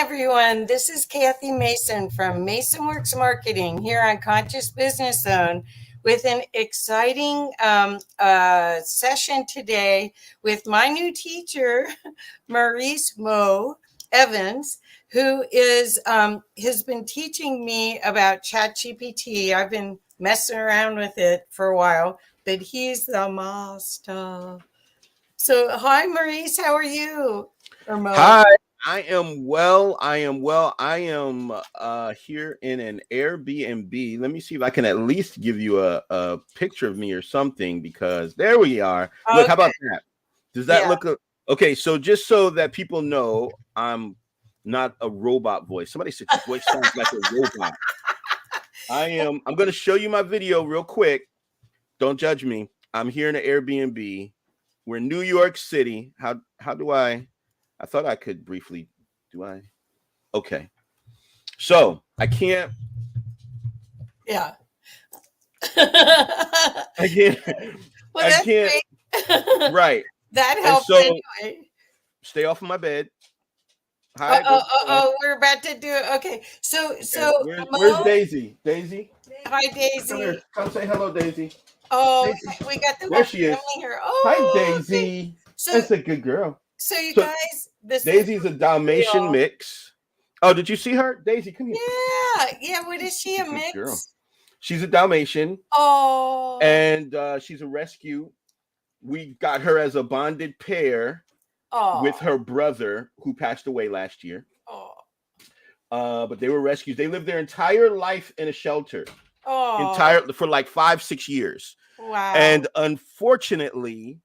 everyone. This is Kathy Mason from Mason Works Marketing here on Conscious Business Zone with an exciting session today with my new teacher, Maurice Evans, who has been teaching me about CHAT GPT. I've been messing around with it for a while, but he's the master. So, hi, Maurice. How are you? Hi, I am well. I am here in an Airbnb. Let me see if I can at least give you a picture of me or something, because there we are. Okay. Look, how about that? Does that look okay? So just so that people know, I'm not a robot voice. Somebody said your voice sounds like a robot. I'm going to show you my video real quick. Don't judge me. I'm here in an Airbnb. We're in New York City. How do I thought I could briefly. Do I? Okay. So I can't. Yeah. I can't. Well, I can't. Great. Right. That helps anyway. Stay off of my bed. Hi. We're about to do it. Okay. So where's Daisy? Daisy. Hi, Daisy. Come here. Come say hello, Daisy. Oh, Daisy. we got the there she is. Here. Oh, hi, Daisy. So, that's a good girl. So you guys, Daisy's a Dalmatian mix. Oh, did you see her? Daisy, come here. Yeah. What is she? A mix? Girl. She's a Dalmatian. Oh. And she's a rescue. We got her as a bonded pair with her brother, who passed away last year. Oh. But they were rescues. They lived their entire life in a shelter. Oh. For like 5-6 years. Wow. And unfortunately,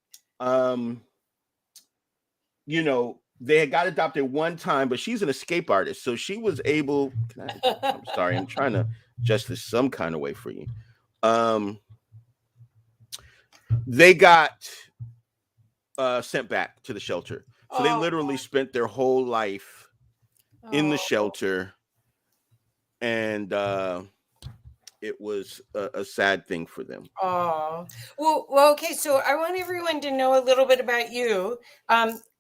they had got adopted one time, but she's an escape artist. So she was able. I'm sorry, I'm trying to adjust this some kind of way for you. They got sent back to the shelter. So they literally spent their whole life in the shelter. And it was a sad thing for them. Oh, well, okay. So I want everyone to know a little bit about you.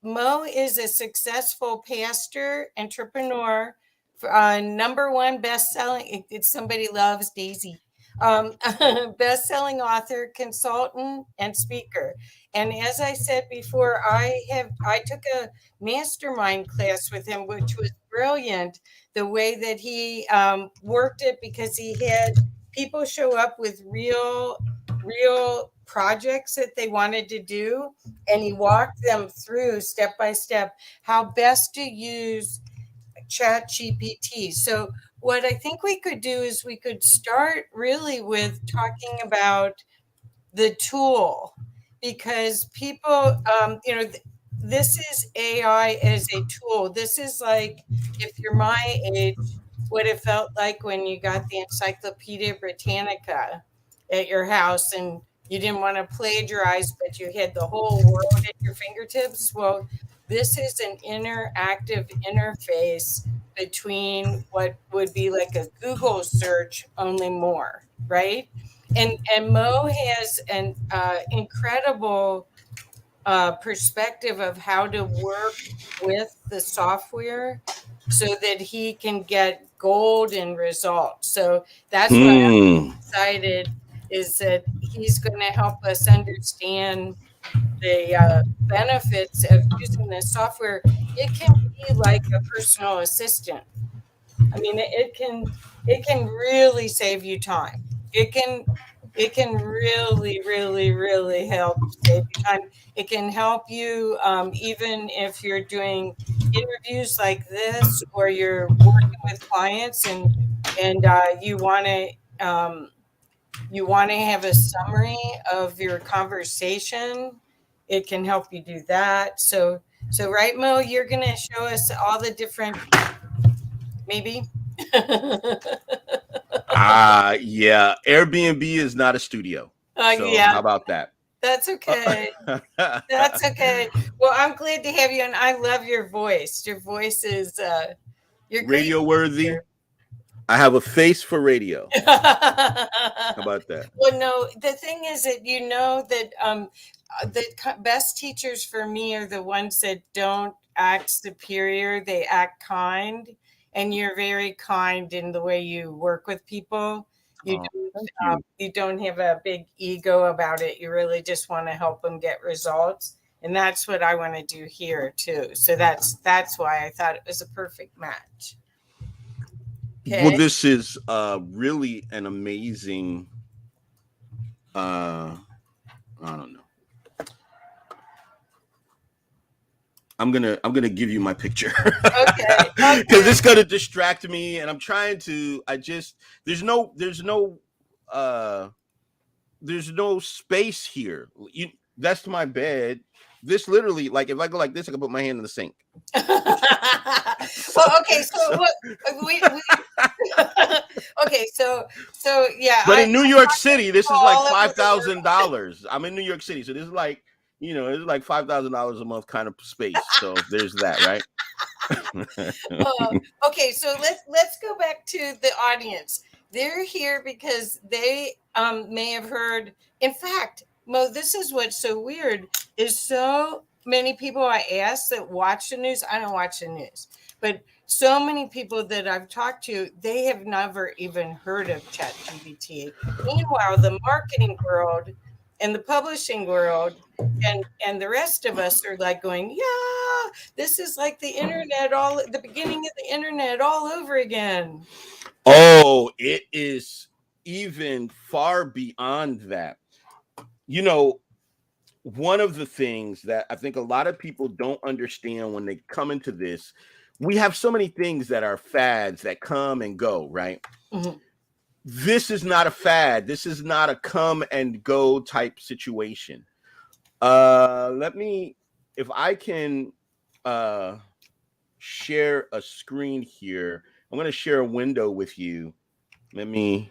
Mo is a successful pastor, entrepreneur, #1 best-selling. If somebody loves Daisy, best-selling author, consultant, and speaker. And as I said before, I took a mastermind class with him, which was brilliant. The way that he worked it, because he had people show up with real projects that they wanted to do, and he walked them through step by step how best to use CHAT GPT. So what I think we could do is we could start really with talking about the tool, because people, this is AI as a tool. This is like, if you're my age, what it felt like when you got the Encyclopedia Britannica at your house and you didn't want to plagiarize, but you had the whole world at your fingertips. Well, this is an interactive interface between what would be like a Google search, only more, right? And Mo has an incredible perspective of how to work with the software so that he can get golden results. So that's why I'm excited, is that he's going to help us understand the benefits of using this software. It can be like a personal assistant. I mean, it can really save you time. It can really, really, really help save you time. It can help you even if you're doing interviews like this, or you're working with clients and you want to have a summary of your conversation. It can help you do that. So right, Mo, you're going to show us all the different, maybe. Yeah. Airbnb is not a studio. So Yeah. How about that? That's okay. That's okay. Well, I'm glad to have you, and I love your voice. Your voice is you're radio worthy. I have a face for radio. How about that? Well, no, the thing is that that the best teachers for me are the ones that don't act superior. They act kind, and you're very kind in the way you work with people. You Thank you. you don't have a big ego about it. You really just want to help them get results. And that's what I want to do here too. So that's why I thought it was a perfect match. Okay. Well, this is really an amazing, I don't know. I'm gonna give you my picture. Okay. Because it's gonna distract me, and I'm trying to. There's no space here. That's my bed. This literally, like, if I go like this, I can put my hand in the sink. Well, okay, so okay, so yeah. But in New York City, this is like $5,000. I'm in New York City, so this is like, it's like $5,000 a month kind of space. So there's that, right? Okay, so let's go back to the audience. They're here because they may have heard. In fact, Mo, this is what's so weird is so many people I ask that watch the news. I don't watch the news, but so many people that I've talked to, they have never even heard of CHAT GPT. Meanwhile, the marketing world and the publishing world and the rest of us are like going, yeah, this is like the internet, the beginning of the internet all over again. Oh, it is even far beyond that. One of the things that I think a lot of people don't understand when they come into this, we have so many things that are fads that come and go, right? Mm-hmm. This is not a fad. This is not a come and go type situation. If I can share a screen here, I'm going to share a window with you. Do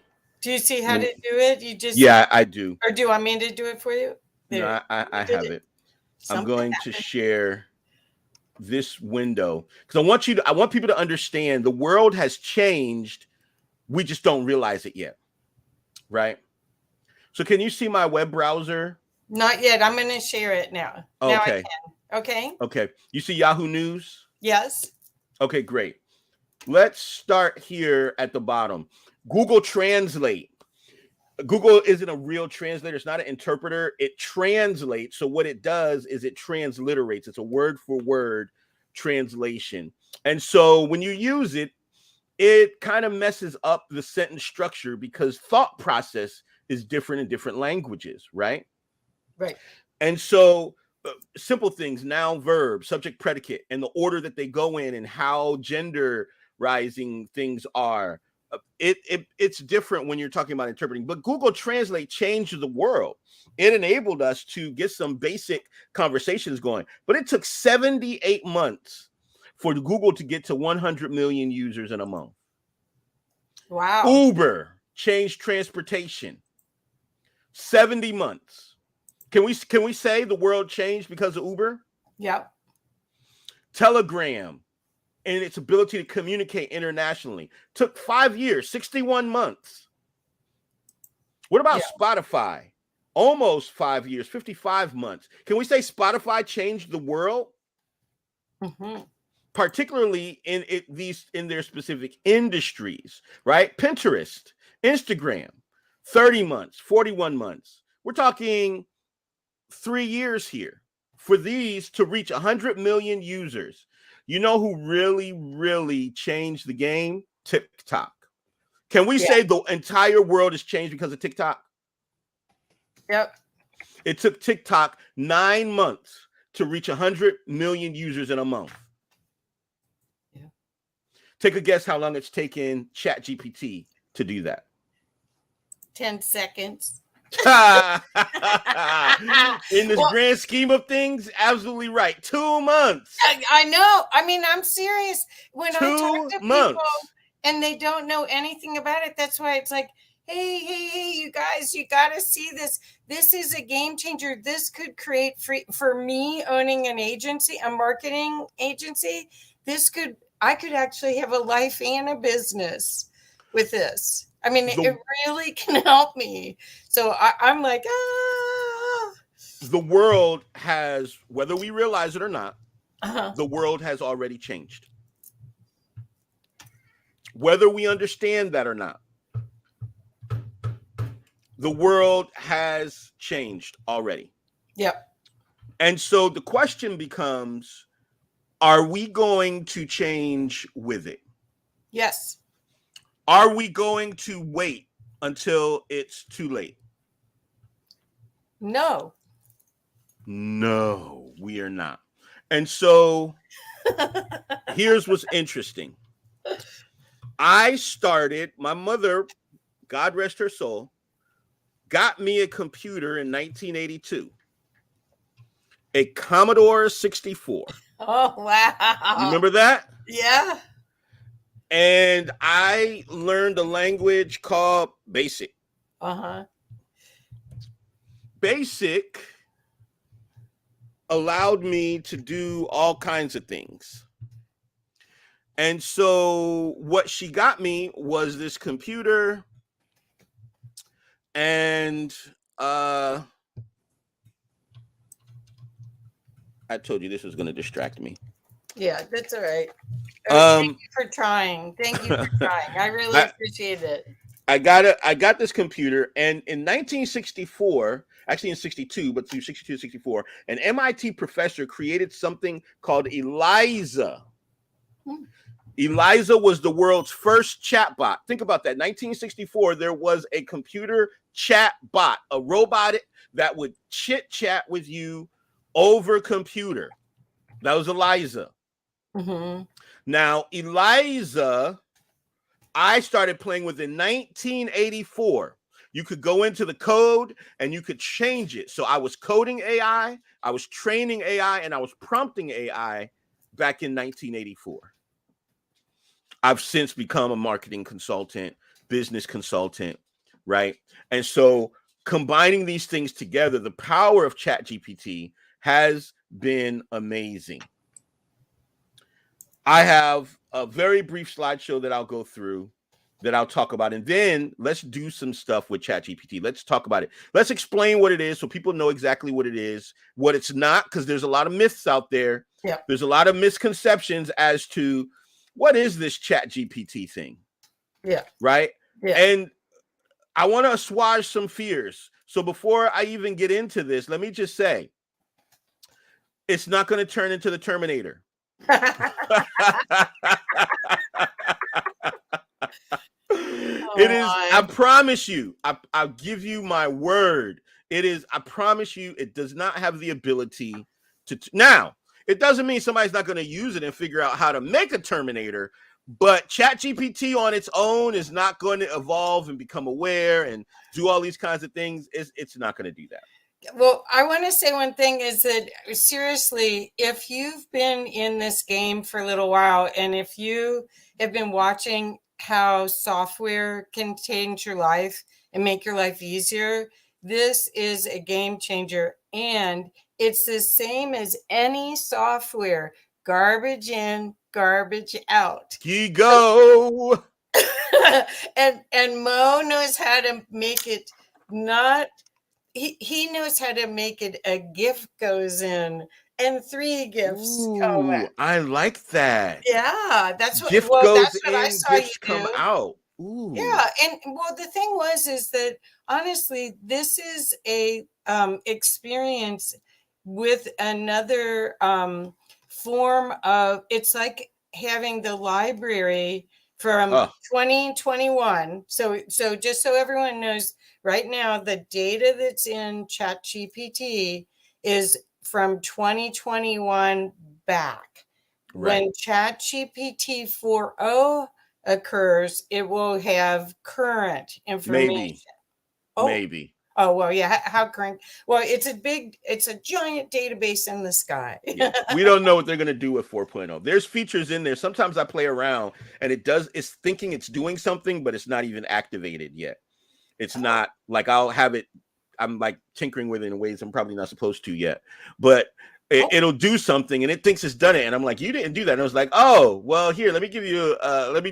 you see how to do it? Yeah, I do. Or do you want me to do it for you? There. No, I have it. I'm going to share this window because I want people to understand the world has changed. We just don't realize it yet. Right. So can you see my web browser? Not yet. I'm going to share it now. Okay. Now I can. Okay. Okay. You see Yahoo News? Yes. Okay, great. Let's start here at the bottom. Google Translate. Google isn't a real translator. It's not an interpreter. It translates. So what it does is it transliterates. It's a word for word translation. And so when you use it, it kind of messes up the sentence structure because thought process is different in different languages, right? Right. And so simple things, noun, verb, subject, predicate, and the order that they go in and how gender rising things are. It's different when you're talking about interpreting, but Google Translate changed the world. It enabled us to get some basic conversations going, but it took 78 months for Google to get to 100 million users in a month. Wow. Uber changed transportation. 70 months. Can we say the world changed because of Uber? Yep. Telegram and its ability to communicate internationally took 5 years, 61 months. What about Spotify? Almost 5 years, 55 months. Can we say Spotify changed the world? Mm-hmm. Particularly in their specific industries, right? Pinterest, Instagram, 30 months, 41 months. We're talking 3 years here for these to reach 100 million users. You know who really, really changed the game? TikTok. Can we say the entire world has changed because of TikTok? Yep. It took TikTok 9 months to reach 100 million users in a month. Yeah. Take a guess how long it's taken CHAT GPT to do that. 10 seconds. In this grand scheme of things, absolutely right. 2 months. I know. I mean, I'm serious. When 2 I talk to months. people and they don't know anything about it, that's why it's like, hey, you guys, you got to see this. This is a game changer. This could create for me owning an agency, a marketing agency. I could actually have a life and a business with this. I mean, it really can help me. So I'm like, The world has, whether we realize it or not, the world has already changed. Whether we understand that or not, the world has changed already. Yep. And so the question becomes, are we going to change with it? Yes. Are we going to wait until it's too late? No. No, we are not. And so here's what's interesting. My mother, God rest her soul, got me a computer in 1982, a Commodore 64. Oh, wow. You remember that? Yeah. And I learned a language called BASIC. BASIC allowed me to do all kinds of things. And so what she got me was this computer, and I told you this was going to distract me. Yeah, that's all right. Thank you for trying. I really appreciate it. I got this computer, and in 1964, actually in 62, but through 62 to 64, an MIT professor created something called ELIZA. ELIZA was the world's first chatbot. Think about that. 1964, there was a computer chat bot, a robot that would chit chat with you over computer. That was ELIZA. Now, ELIZA, I started playing with in 1984. You could go into the code and you could change it. So I was coding AI, I was training AI, and I was prompting AI back in 1984. I've since become a marketing consultant, business consultant, right? And so combining these things together, the power of CHAT GPT has been amazing. I have a very brief slideshow that I'll go through, that I'll talk about, and then let's do some stuff with CHAT GPT. Let's talk about it. Let's explain what it is so people know exactly what it is, what it's not, because there's a lot of myths out there. Yeah. There's a lot of misconceptions as to what is this CHAT GPT thing. Yeah. Right. Yeah. And I want to assuage some fears. So before I even get into this, let me just say, it's not going to turn into the Terminator. It is, I promise you, I'll give you my word. It is, I promise you, it does not have the ability to. Now, it doesn't mean somebody's not going to use it and figure out how to make a Terminator, but ChatGPT on its own is not going to evolve and become aware and do all these kinds of things. It's not going to do that. Well, I want to say one thing is that, seriously, if you've been in this game for a little while, and if you have been watching how software can change your life and make your life easier, this is a game changer. And it's the same as any software: garbage in, garbage out. You go. and Mo knows how to make it not. He knows how to make it a gift goes in and 3 gifts come out. I like that. Yeah, that's what gift goes that's in, what I saw gifts you come out. Ooh. Yeah, and well, the thing is that honestly, this is a experience with another form of. It's like having the library from 2021. So just so everyone knows. Right now, the data that's in CHAT GPT is from 2021 back. Right. When CHAT GPT 4.0 occurs, it will have current information. Maybe. Oh, well, yeah. How current? Well, it's a giant database in the sky. Yeah. We don't know what they're going to do with 4.0. There's features in there. Sometimes I play around and it's thinking it's doing something, but it's not even activated yet. It's not like I'll have it. I'm like tinkering with it in ways I'm probably not supposed to yet, but it'll do something and it thinks it's done it. And I'm like, you didn't do that. And I was like, oh, well, here, let me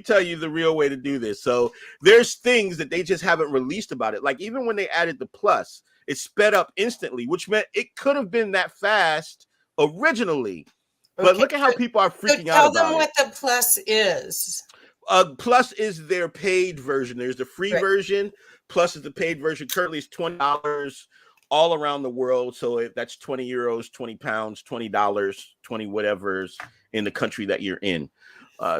tell you the real way to do this. So there's things that they just haven't released about it. Like even when they added the plus, it sped up instantly, which meant it could have been that fast originally. But look at how people are freaking out tell about them it. what the plus is. Plus is their paid version. There's the free version. Plus is the paid version. Currently, it's $20 all around the world. So that's 20 euros, 20 pounds, $20, 20 whatever's in the country that you're in.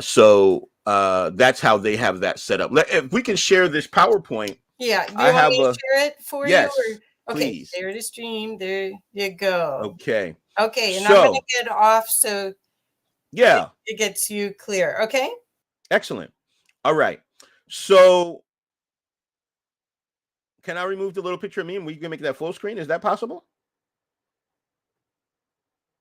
So that's how they have that set up. If we can share this PowerPoint. Yeah. Do you want me to share it for you? Or, okay. Please. There to stream. There you go. Okay. Okay. And I'm going to get off so it gets you clear. Okay. Excellent. All right. So can I remove the little picture of me and we can make that full screen? Is that possible?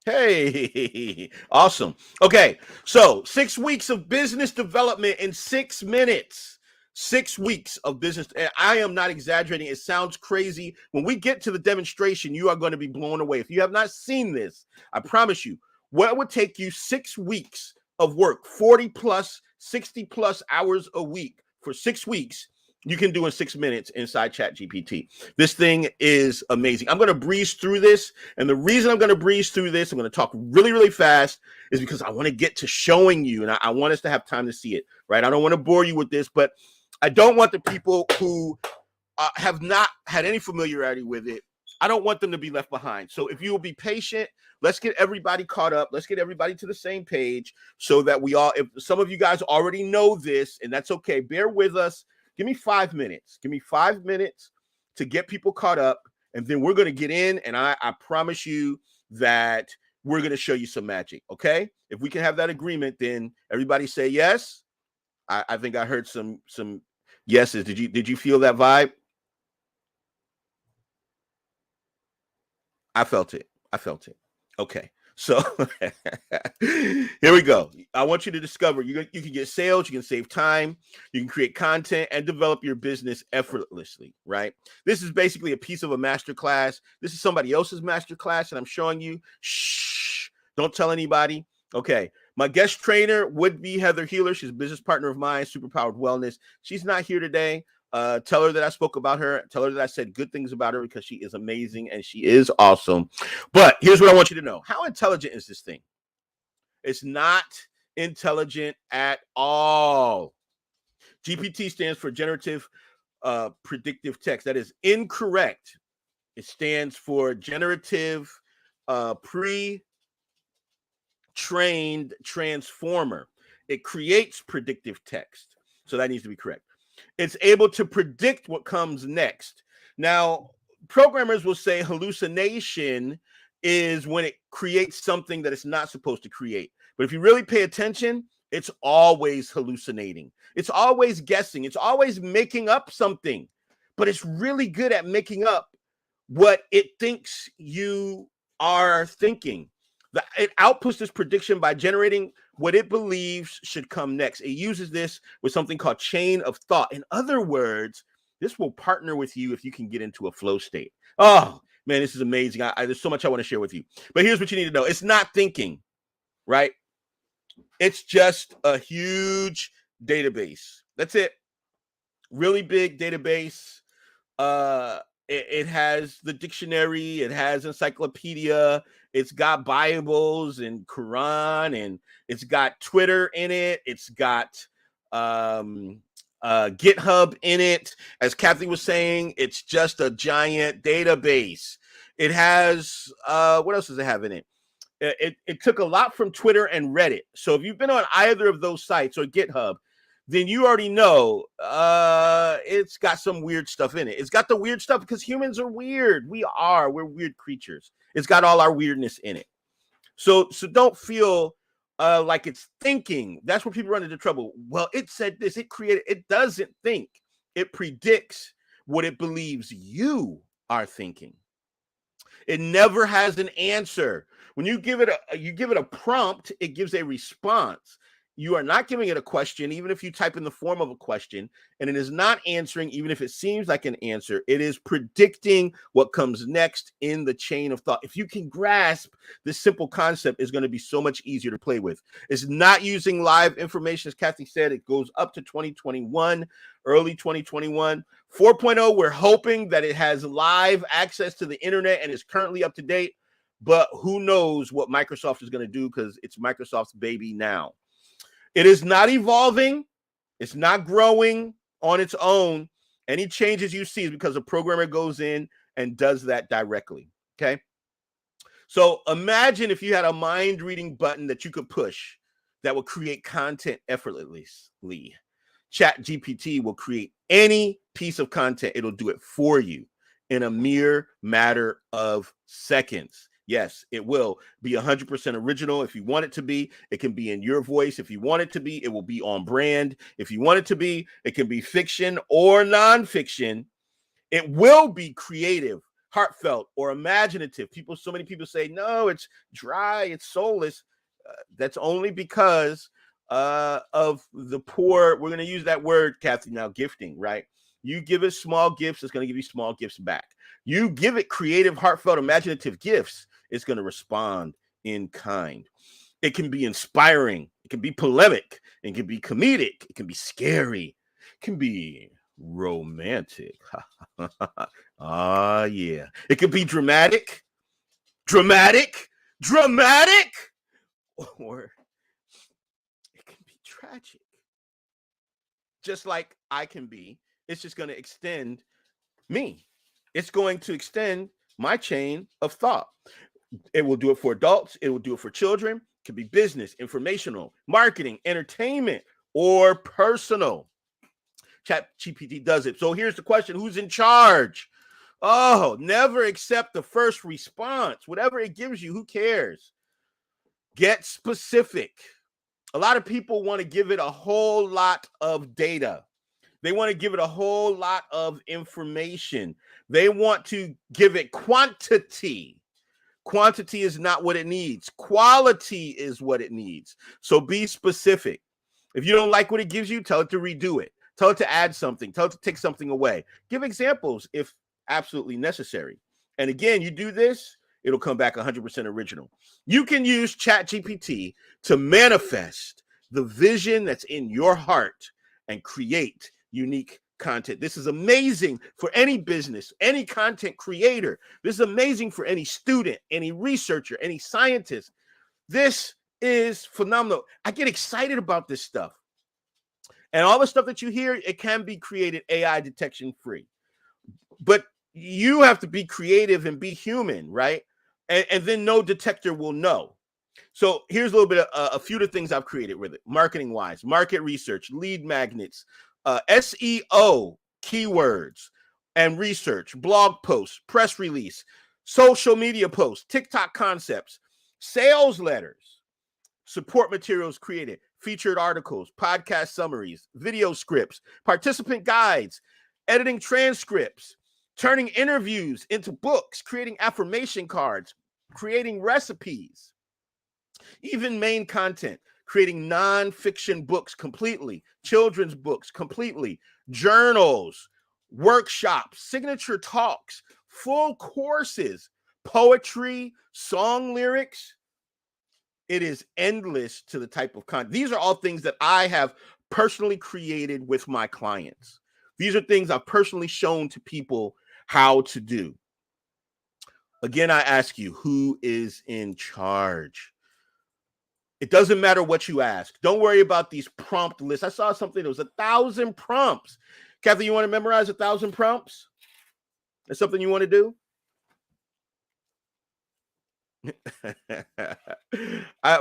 Hey, awesome. Okay. So 6 weeks of business development in 6 minutes. 6 weeks of business. And I am not exaggerating. It sounds crazy. When we get to the demonstration, you are going to be blown away. If you have not seen this, I promise you, what would take you 6 weeks of work, 40 plus, 60 plus hours a week for 6 weeks, you can do in 6 minutes inside CHAT GPT. This thing is amazing. I'm going to breeze through this. And the reason I'm going to breeze through this, I'm going to talk really, really fast, is because I want to get to showing you. And I want us to have time to see it, right? I don't want to bore you with this, but I don't want the people who have not had any familiarity with it, I don't want them to be left behind. So if you will be patient, let's get everybody caught up. Let's get everybody to the same page so that we all, if some of you guys already know this, and that's okay, bear with us. Give me 5 minutes. Give me 5 minutes to get people caught up, and then we're going to get in, and I promise you that we're going to show you some magic, okay? If we can have that agreement, then everybody say yes. I think I heard some yeses. Did you feel that vibe? I felt it. Okay. So here we go. I want you to discover you can get sales, you can save time, you can create content and develop your business effortlessly, right? This is basically a piece of a masterclass. This is somebody else's masterclass, and I'm showing you. Shh, don't tell anybody. Okay. My guest trainer would be Heather Healer. She's a business partner of mine, SuperPowered Wellness. She's not here today. Tell her that I spoke about her. Tell her that I said good things about her because she is amazing and she is awesome. But here's what I want you to know. How intelligent is this thing? It's not intelligent at all. GPT stands for generative predictive text. That is incorrect. It stands for generative pre-trained transformer. It creates predictive text. So that needs to be correct. It's able to predict what comes next. Now, programmers will say hallucination is when it creates something that it's not supposed to create. But if you really pay attention, it's always hallucinating. It's always guessing. It's always making up something. But it's really good at making up what it thinks you are thinking. It outputs this prediction by generating what it believes should come next. It uses this with something called chain of thought. In other words, this will partner with you if you can get into a flow state. Oh, man, this is amazing. There's so much I want to share with you. But here's what you need to know. It's not thinking, right? It's just a huge database. That's it. Really big database. It has the dictionary. It has encyclopedia. It's got Bibles and Quran, and it's got Twitter in it. It's got GitHub in it. As Kathy was saying, it's just a giant database. It has, what else does it have in it? It took a lot from Twitter and Reddit. So if you've been on either of those sites or GitHub, then you already know it's got some weird stuff in it. It's got the weird stuff because humans are weird. We're weird creatures. It's got all our weirdness in it. So don't feel like it's thinking. That's where people run into trouble. Well, it said this, it doesn't think. It predicts what it believes you are thinking. It never has an answer. When you give it a prompt, it gives a response. You are not giving it a question, even if you type in the form of a question, and it is not answering, even if it seems like an answer. It is predicting what comes next in the chain of thought. If you can grasp this simple concept, it's going to be so much easier to play with. It's not using live information. As Kathy said, it goes up to 2021, early 2021. 4.0, we're hoping that it has live access to the internet and is currently up to date. but who knows what Microsoft is going to do, because it's Microsoft's baby now. It is not evolving. It's not growing on its own. Any changes you see is because a programmer goes in and does that directly. Okay. So imagine if you had a mind reading button that you could push that will create content effortlessly. Chat GPT will create any piece of content. It'll do it for you in a mere matter of seconds. Yes, it will be 100% original. If you want it to be, it can be in your voice. If you want it to be, it will be on brand. If you want it to be, it can be fiction or nonfiction. It will be creative, heartfelt, or imaginative. So many people say, no, it's dry, it's soulless. That's only because of the poor. We're going to use that word, Kathy, now, gifting, right? You give it small gifts, it's going to give you small gifts back. You give it creative, heartfelt, imaginative gifts, it's going to respond in kind. It can be inspiring. It can be polemic. It can be comedic. It can be scary. It can be romantic. Ah, yeah. It could be dramatic, or it can be tragic. Just like I can be. It's just going to extend me. It's going to extend my chain of thought. It will do it for adults. It will do it for children. It could be business, informational, marketing, entertainment, or personal. Chat GPT does it. So here's the question: who's in charge? Oh, never accept the first response. Whatever it gives you, who cares? Get specific. A lot of people want to give it a whole lot of data. They want to give it a whole lot of information. They want to give it quantity. Quantity is not what it needs. Quality is what it needs. So be specific. If you don't like what it gives you, tell it to redo it. Tell it to add something. Tell it to take something away. Give examples if absolutely necessary. And again, you do this, it'll come back 100% original. You can use Chat GPT to manifest the vision that's in your heart and create unique content. This is amazing for any business, any content creator. This is amazing for any student, any researcher, any scientist. This is phenomenal. I get excited about this stuff. And all the stuff that you hear, it can be created AI detection free. But you have to be creative and be human, right? And then no detector will know. So here's a little bit of a few of the things I've created with it. Marketing wise, market research, lead magnets, SEO keywords and research, blog posts, press release, social media posts, TikTok concepts, sales letters, support materials created, featured articles, podcast summaries, video scripts, participant guides, editing transcripts, turning interviews into books, creating affirmation cards, creating recipes, even main content, creating nonfiction books completely, children's books completely, journals, workshops, signature talks, full courses, poetry, song lyrics. It is endless to the type of content. These are all things that I have personally created with my clients. These are things I've personally shown to people how to do. Again, I ask you, who is in charge? It doesn't matter what you ask. Don't worry about these prompt lists. I saw something that was 1,000 prompts. Kathy, you want to memorize 1,000 prompts? That's something you want to do?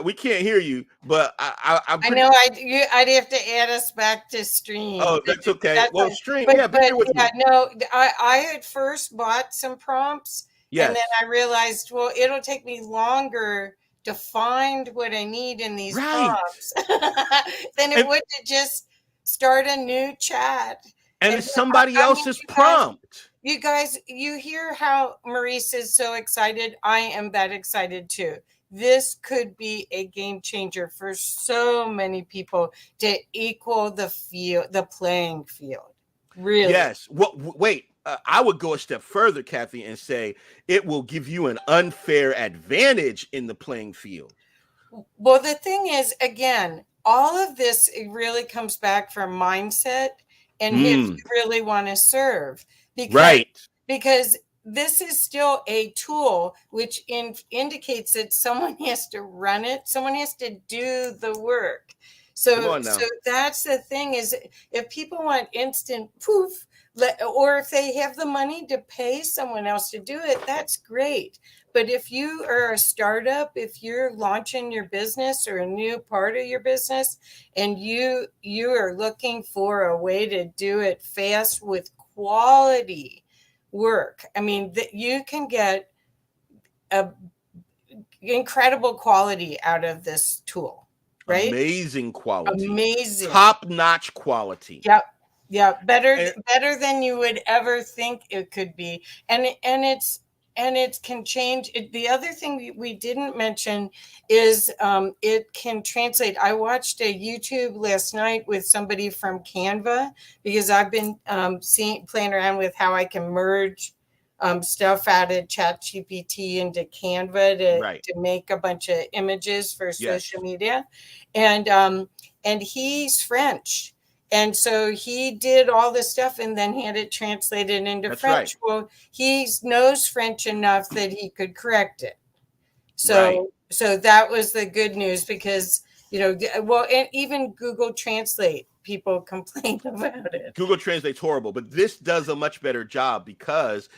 We can't hear you, but I'm I know I'd have to add us back to stream. Oh, that's okay. Well, stream, but, yeah, but with yeah, me. no, I had first bought some prompts, yes. And then I realized, well, it'll take me longer to find what I need in these prompts than it would to just start a new chat. And it's somebody else's prompt. You guys, you hear how Maurice is so excited. I am that excited too. This could be a game changer for so many people to equal the playing field. Really? Yes. Well, wait. I would go a step further, Kathy, and say it will give you an unfair advantage in the playing field. Well, the thing is, again, all of this, it really comes back from mindset and who you really want to serve. Because this is still a tool, which indicates that someone has to run it. Someone has to do the work. Come So, on now. so that's the thing is, if people want instant poof, or if they have the money to pay someone else to do it, that's great. But if you are a startup, if you're launching your business or a new part of your business, and you are looking for a way to do it fast with quality work, I mean, you can get a incredible quality out of this tool, right? Amazing quality. Amazing. Top-notch quality. Yep. Yeah, better than you would ever think it could be. And it can change. The other thing we didn't mention is it can translate. I watched a YouTube last night with somebody from Canva, because I've been playing around with how I can merge stuff out of CHAT GPT into Canva to make a bunch of images for social media. And he's French. And so he did all this stuff and then had it translated into French. Right. Well, he knows French enough that he could correct it. So that was the good news, because, and even Google Translate, people complain about it. Google Translate's horrible, but this does a much better job, because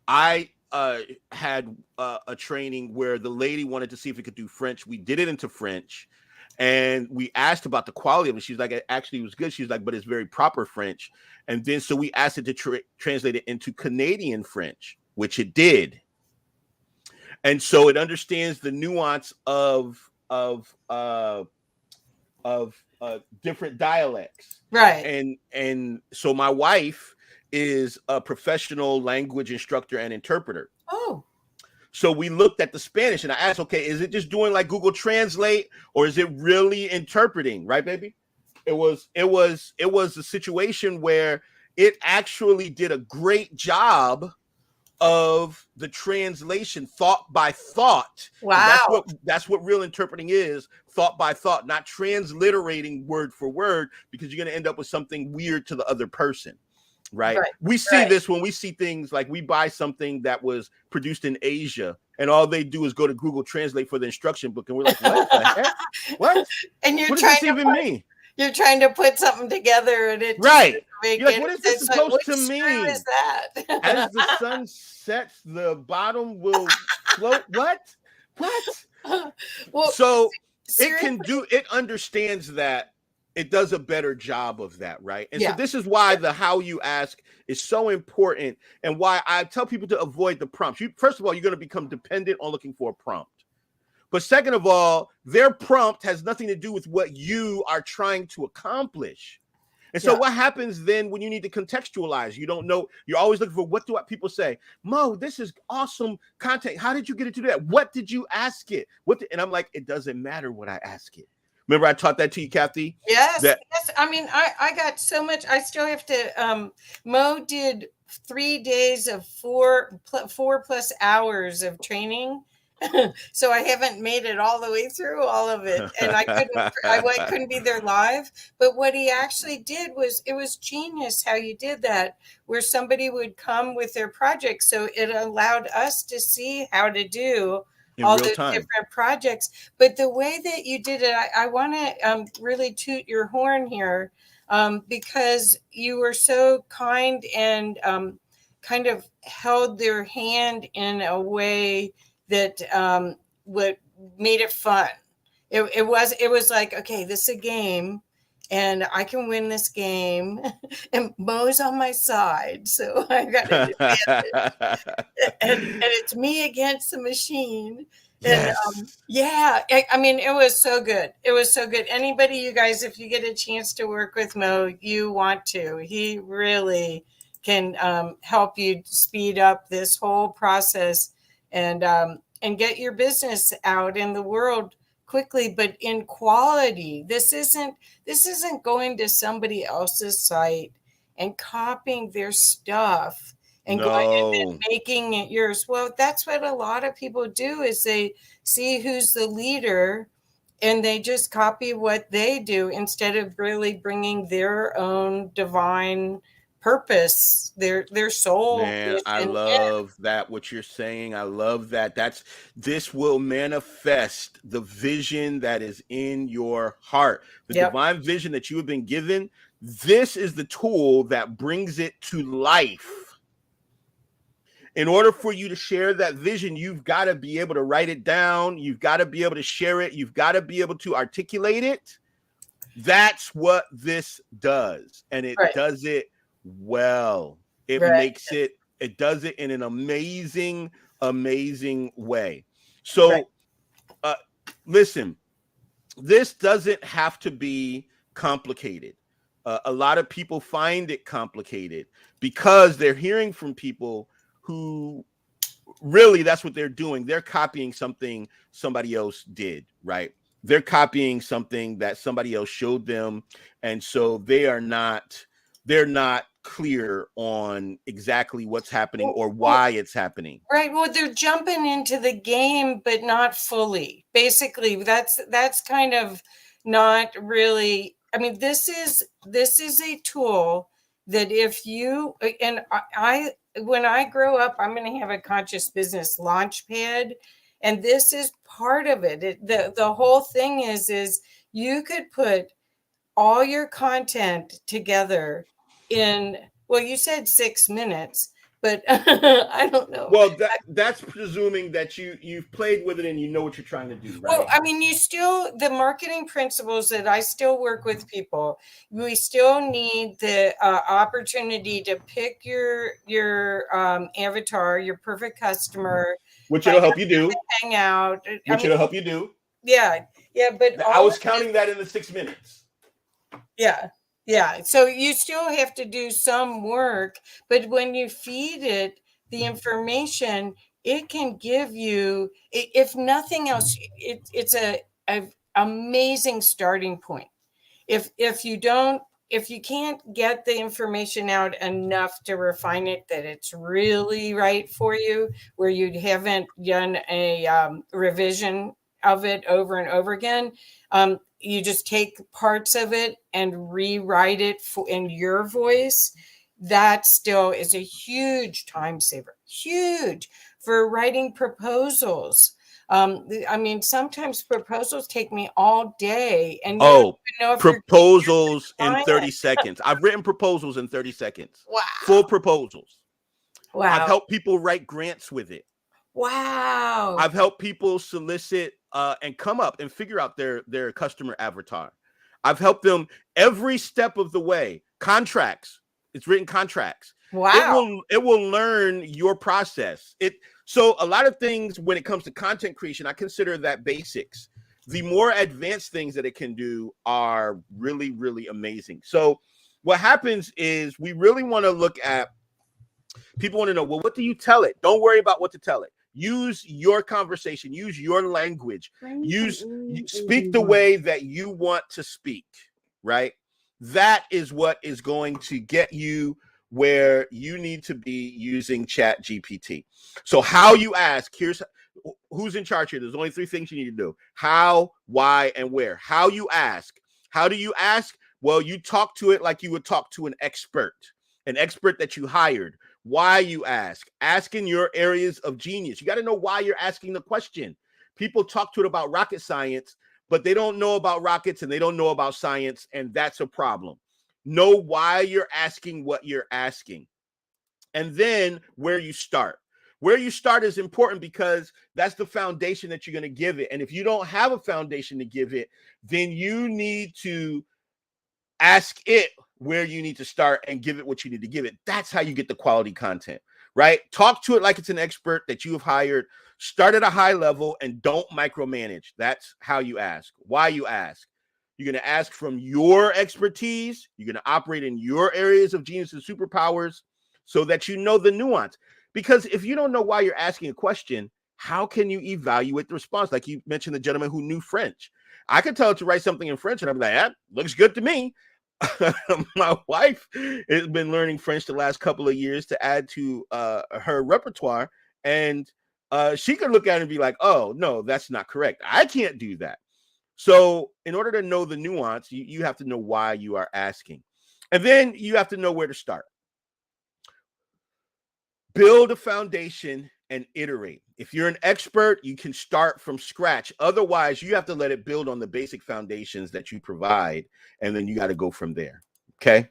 I had a training where the lady wanted to see if it could do French. We did it into French. And we asked about the quality of it. She's like, it actually was good. She's like, but it's very proper French. And then so we asked it to translate it into Canadian French, which it did. And so it understands the nuance of different dialects. Right. And so my wife is a professional language instructor and interpreter. Oh. So we looked at the Spanish and I asked, okay, is it just doing like Google Translate, or is it really interpreting? Right, baby? It was a situation where it actually did a great job of the translation, thought by thought. Wow. That's what real interpreting is, thought by thought, not transliterating word for word, because you're going to end up with something weird to the other person. Right. We see this when we see things like we buy something that was produced in Asia, and all they do is go to Google Translate for the instruction book, and we're like, what the heck? What? And what does this even mean? You're trying to put something together, and it You're like, what is this supposed to mean? Is that? As the sun sets, the bottom will float. What? Well, so it understands that. It does a better job of that, right? And so this is why the how you ask is so important, and why I tell people to avoid the prompts. First of all, you're going to become dependent on looking for a prompt. But second of all, their prompt has nothing to do with what you are trying to accomplish. And so what happens then when you need to contextualize? You don't know. You're always looking for, what do people say? Mo, this is awesome content. How did you get it to do that? What did you ask it? And I'm like, it doesn't matter what I ask it. Remember I taught that to you, Kathy? Yes. I mean, I got so much. I still have to. Mo did 3 days of 4+ hours of training. So I haven't made it all the way through all of it, and I couldn't be there live. But what he actually did was, it was genius how you did that, where somebody would come with their project. So it allowed us to see how to do all those different projects. But the way that you did it, I want to really toot your horn here, because you were so kind and kind of held their hand in a way that what made it fun. It was like, okay, this is a game, and I can win this game, and Mo's on my side, so I got an advantage. and it's me against the machine. And I mean, it was so good. It was so good. Anybody, you guys, if you get a chance to work with Mo, you want to. He really can help you speed up this whole process and get your business out in the world quickly, but in quality. This isn't going to somebody else's site and copying their stuff and going and making it yours. Well, that's what a lot of people do, is they see who's the leader and they just copy what they do, instead of really bringing their own divine purpose, their soul Man, I mission. love that what you're saying. I love that. This will manifest the vision that is in your heart. The Yep. divine vision that you have been given. This is the tool that brings it to life. In order for you to share that vision, you've got to be able to write it down. You've got to be able to share it. You've got to be able to articulate it. That's what this does. And it does it well. It makes it, it does it in an amazing, amazing way. So listen, this doesn't have to be complicated. A lot of people find it complicated because they're hearing from people who really, that's what they're doing. They're copying something somebody else did, right? They're copying something that somebody else showed them. And so they're not clear on exactly what's happening or why it's happening. Right. Well, they're jumping into the game, but not fully. Basically, that's kind of not really. I mean, this is a tool that if you, and I when I grow up, I'm going to have a conscious business launch pad. And this is part of it. The whole thing is you could put all your content together in, well, you said 6 minutes, but I don't know. Well, that's presuming that you've played with it and you know what you're trying to do, right? Well, I mean, the marketing principles that I still work with people, we still need the opportunity to pick your avatar, your perfect customer. Which it'll help you do. Hang out. It'll help you do. Yeah. But I was counting that in the 6 minutes. Yeah. So you still have to do some work, but when you feed it the information, it can give you, if nothing else, it's a amazing starting point. If you can't get the information out enough to refine it that it's really right for you, where you haven't done a revision of it over and over again, you just take parts of it and rewrite it in your voice. That still is a huge time saver, huge for writing proposals. I mean, sometimes proposals take me all day, and proposals in 30 seconds. I've written proposals in 30 seconds. Wow. Full proposals. Wow. I've helped people write grants with it. Wow. I've helped people solicit and come up and figure out their customer avatar. I've helped them every step of the way. Contracts. It's written contracts. Wow. It will learn your process. So a lot of things when it comes to content creation, I consider that basics. The more advanced things that it can do are really, really amazing. So what happens is we really want to look at, people want to know, well, what do you tell it? Don't worry about what to tell it. Use your conversation, use your language, speak the way that you want to speak, right? That is what is going to get you where you need to be using CHAT GPT. So how you ask, here's who's in charge here. There's only 3 things you need to do: how, why, and where. How you ask. How do you ask? Well, you talk to it like you would talk to an expert that you hired. Why you ask in your areas of genius. You got to know why you're asking the question. People talk to it about rocket science, but they don't know about rockets and they don't know about science. And that's a problem. Know why you're asking what you're asking. And then where you start. Where you start is important because that's the foundation that you're going to give it. And if you don't have a foundation to give it, then you need to ask it where you need to start and give it what you need to give it. That's how you get the quality content, right? Talk to it like it's an expert that you have hired. Start at a high level and don't micromanage. That's how you ask. Why you ask. You're going to ask from your expertise. You're going to operate in your areas of genius and superpowers so that you know the nuance. Because if you don't know why you're asking a question, how can you evaluate the response? Like you mentioned, the gentleman who knew French. I could tell it to write something in French and I'd be like, that looks good to me. My wife has been learning French the last couple of years to add to her repertoire. And she could look at it and be like, oh, no, that's not correct. I can't do that. So in order to know the nuance, you have to know why you are asking. And then you have to know where to start. build a foundation and iterate. If you're an expert, you can start from scratch. Otherwise, you have to let it build on the basic foundations that you provide, and then you got to go from there. Okay.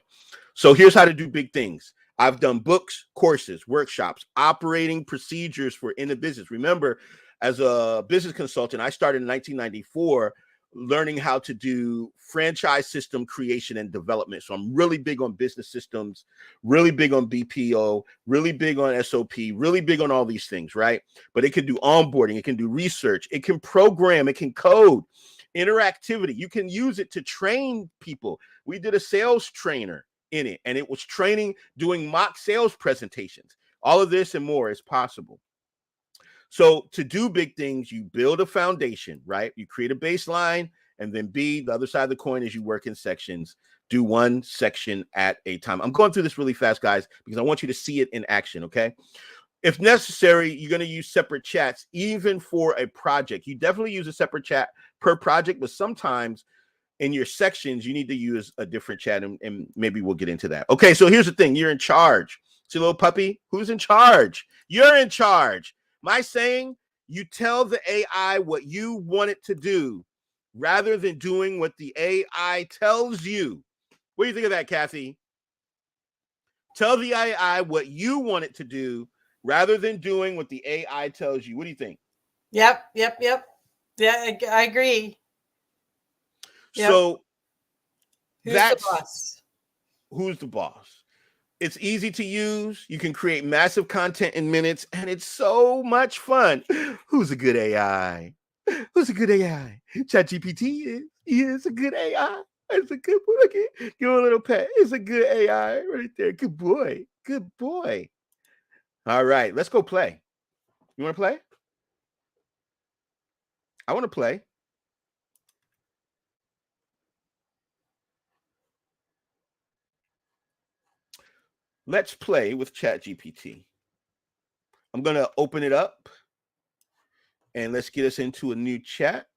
So here's how to do big things. I've done books, courses, workshops, operating procedures for in the business. Remember, as a business consultant, I started in 1994 learning how to do franchise system creation and development. So I'm really big on business systems, really big on BPO, really big on SOP, really big on all these things, right? But it can do onboarding, it can do research, it can program, it can code, interactivity. You can use it to train people. We did a sales trainer in it, and it was training, doing mock sales presentations. All of this and more is possible. So to do big things, you build a foundation, right? You create a baseline, and then B, the other side of the coin is you work in sections. Do one section at a time. I'm going through this really fast, guys, because I want you to see it in action, okay? If necessary, you're going to use separate chats, even for a project. You definitely use a separate chat per project, but sometimes in your sections, you need to use a different chat, and maybe we'll get into that. Okay, so here's the thing. You're in charge. See, little puppy? Who's in charge? You're in charge. My saying, you tell the AI what you want it to do rather than doing what the AI tells you. What do you think of that, Kathy? Tell the AI what you want it to do rather than doing what the AI tells you. What do you think? Yep. Yeah, I agree. Yep. So that's the boss. Who's the boss? It's easy to use. You can create massive content in minutes, and it's so much fun. Who's a good AI? Who's a good AI? CHAT GPT is. He is a good AI. It's a good boy. Look at, give him a little pet. It's a good AI right there. Good boy. Good boy. All right, let's go play. You want to play? I want to play. Let's play with CHAT GPT. I'm going to open it up, and let's get us into a new chat.